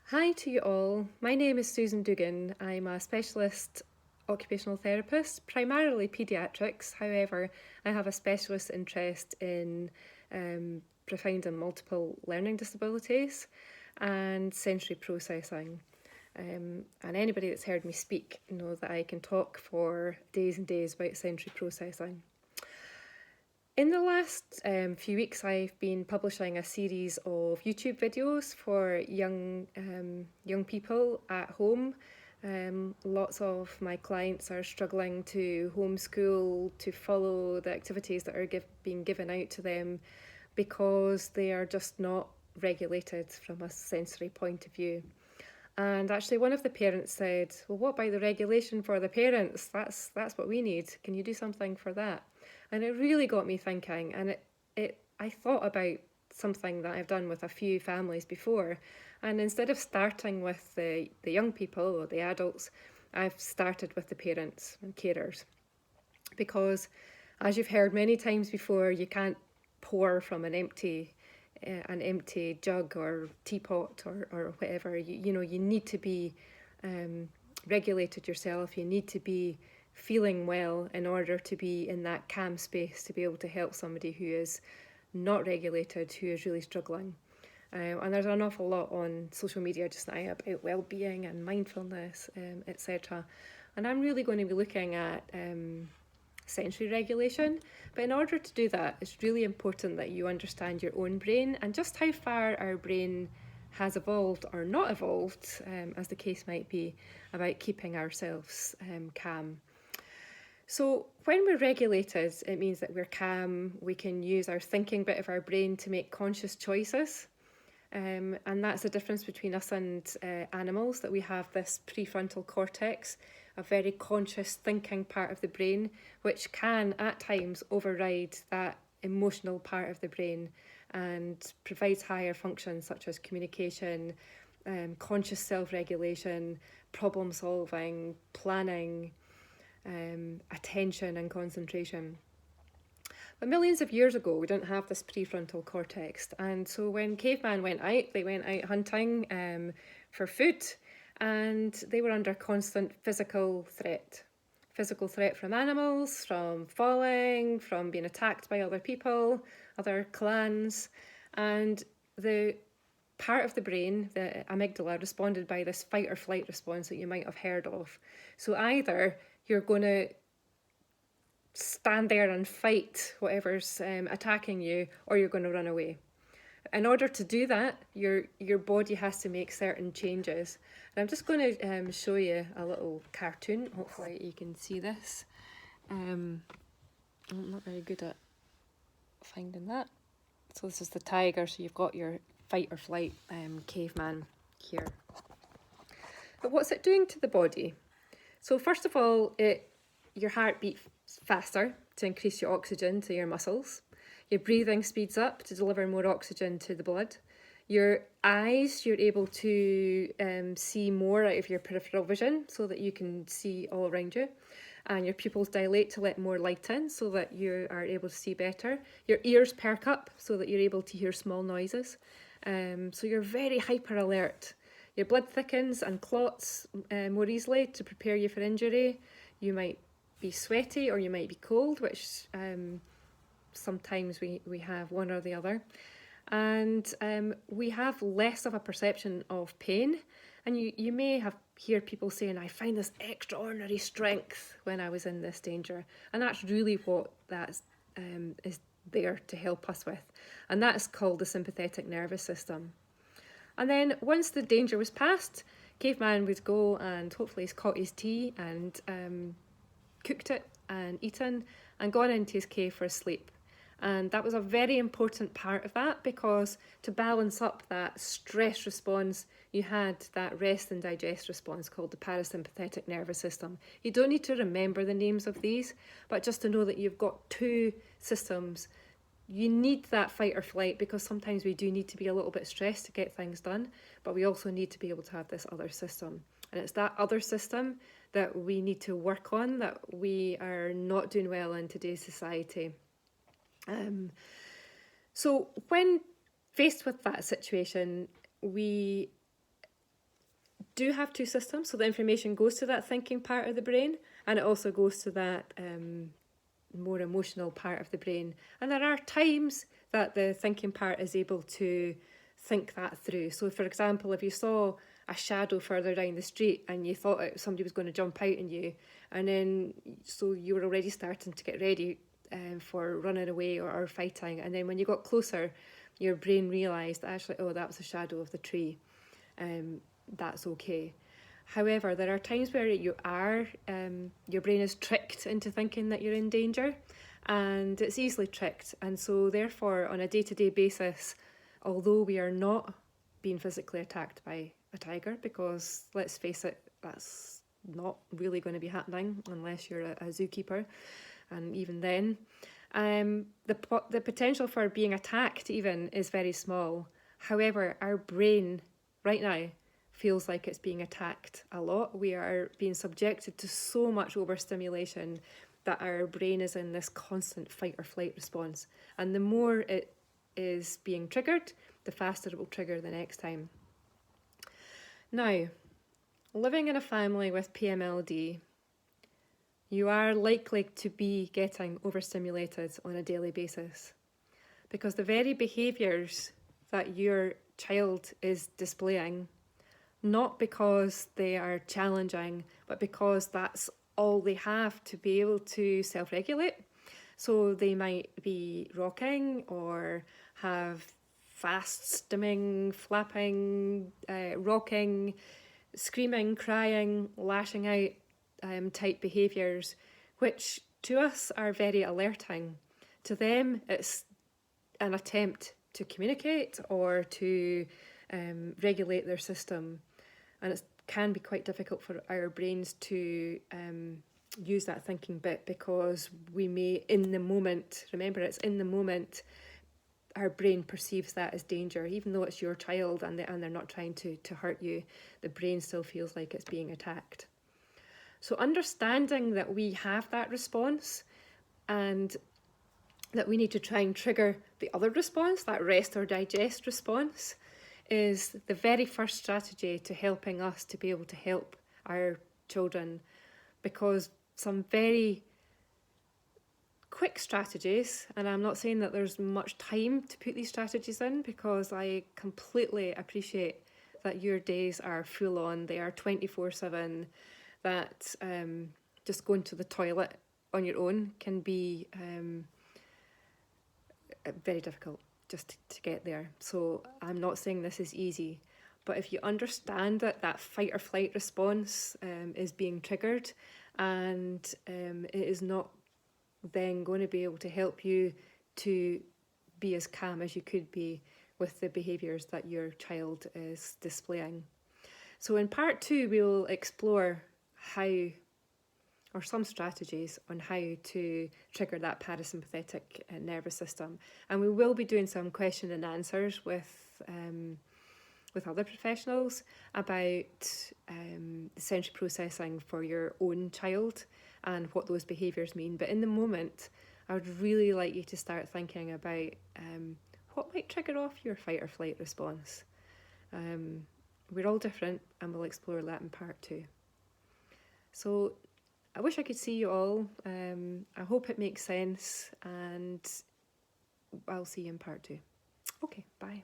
Hi to you all. My name is Susan Dugan. I'm a specialist occupational therapist, primarily paediatrics. However, I have a specialist interest in profound and multiple learning disabilities and sensory processing. And anybody that's heard me speak knows that I can talk for days and days about sensory processing. In the last few weeks, I've been publishing a series of YouTube videos for young people at home. Lots of my clients are struggling to homeschool, to follow the activities that are being given out to them because they are just not regulated from a sensory point of view. And actually, one of the parents said, "Well, what about the regulation for the parents? That's what we need. Can you do something for that?" And it really got me thinking. And I thought about something that I've done with a few families before. And instead of starting with the young people or the adults, I've started with the parents and carers. Because, as you've heard many times before, you can't pour from an empty jug or teapot or whatever. You need to be regulated yourself. You need to be feeling well in order to be in that calm space to be able to help somebody who is not regulated, who is really struggling. And there's an awful lot on social media just now about well-being and mindfulness, etc. And I'm really going to be looking at sensory regulation. But in order to do that, it's really important that you understand your own brain and just how far our brain has evolved or not evolved, as the case might be, about keeping ourselves calm. So when we're regulated, it means that we're calm, we can use our thinking bit of our brain to make conscious choices. And that's the difference between us and animals, that we have this prefrontal cortex, a very conscious thinking part of the brain, which can at times override that emotional part of the brain and provides higher functions such as communication, conscious self-regulation, problem solving, planning, attention and concentration. But millions of years ago, we didn't have this prefrontal cortex. And so when caveman went out, they went out hunting for food, and they were under constant physical threat. Physical threat from animals, from falling, from being attacked by other people, other clans. And the part of the brain, the amygdala, responded by this fight or flight response that you might have heard of. So either you're going to stand there and fight whatever's attacking you, or you're going to run away. In order to do that, your body has to make certain changes. And I'm just going to show you a little cartoon. Hopefully you can see this. I'm not very good at finding that. So this is the tiger, so you've got your fight or flight caveman here. But what's it doing to the body? So first of all, your heart beats faster to increase your oxygen to your muscles. Your breathing speeds up to deliver more oxygen to the blood. Your eyes, you're able to see more out of your peripheral vision so that you can see all around you. And your pupils dilate to let more light in so that you are able to see better. Your ears perk up so that you're able to hear small noises. So you're very hyper alert. Your blood thickens and clots more easily to prepare you for injury. You might be sweaty or you might be cold, which sometimes we have one or the other. And we have less of a perception of pain. And you may have hear people saying, "I find this extraordinary strength when I was in this danger." And that's really what that is there to help us with. And that's called the sympathetic nervous system. And then once the danger was past, caveman would go and hopefully he's caught his tea and cooked it and eaten and gone into his cave for a sleep. And that was a very important part of that, because to balance up that stress response, you had that rest and digest response called the parasympathetic nervous system. You don't need to remember the names of these, but just to know that you've got two systems. You need that fight or flight because sometimes we do need to be a little bit stressed to get things done, but we also need to be able to have this other system. And it's that other system that we need to work on, that we are not doing well in today's society. So when faced with that situation, we do have two systems, so the information goes to that thinking part of the brain, and it also goes to that more emotional part of the brain. And there are times that the thinking part is able to think that through. So for example, if you saw a shadow further down the street and you thought somebody was going to jump out on you, and then so you were already starting to get ready for running away or fighting, and then when you got closer, your brain realised actually, oh, that was the shadow of the tree. That's okay. However, there are times where your brain is tricked into thinking that you're in danger, and it's easily tricked. And so therefore, on a day-to-day basis, although we are not being physically attacked by a tiger, because let's face it, that's not really going to be happening unless you're a zookeeper, and even then, the potential for being attacked even is very small. However, our brain right now feels like it's being attacked a lot. We are being subjected to so much overstimulation that our brain is in this constant fight or flight response. And the more it is being triggered, the faster it will trigger the next time. Now, living in a family with PMLD, you are likely to be getting overstimulated on a daily basis, because the very behaviours that your child is displaying, not because they are challenging, but because that's all they have to be able to self-regulate. So they might be rocking or have fast stimming, flapping, rocking, screaming, crying, lashing out type behaviours, which to us are very alerting. To them, it's an attempt to communicate or to regulate their system. And it can be quite difficult for our brains to use that thinking bit, because we may, in the moment, remember it's in the moment, our brain perceives that as danger. Even though it's your child and they're not trying to hurt you, the brain still feels like it's being attacked. So understanding that we have that response and that we need to try and trigger the other response, that rest or digest response, is the very first strategy to helping us to be able to help our children. Because some very quick strategies, and I'm not saying that there's much time to put these strategies in, because I completely appreciate that your days are full on, they are 24/7, that just going to the toilet on your own can be very difficult just to get there. So I'm not saying this is easy, but if you understand that that fight or flight response is being triggered, and it is not then going to be able to help you to be as calm as you could be with the behaviours that your child is displaying. So in part 2, we will explore how, or some strategies on how to trigger that parasympathetic nervous system. And we will be doing some question and answers with other professionals about the sensory processing for your own child and what those behaviours mean. But in the moment, I would really like you to start thinking about what might trigger off your fight or flight response. We're all different, and we'll explore that in part 2. So I wish I could see you all. I hope it makes sense, and I'll see you in part 2. Okay, bye.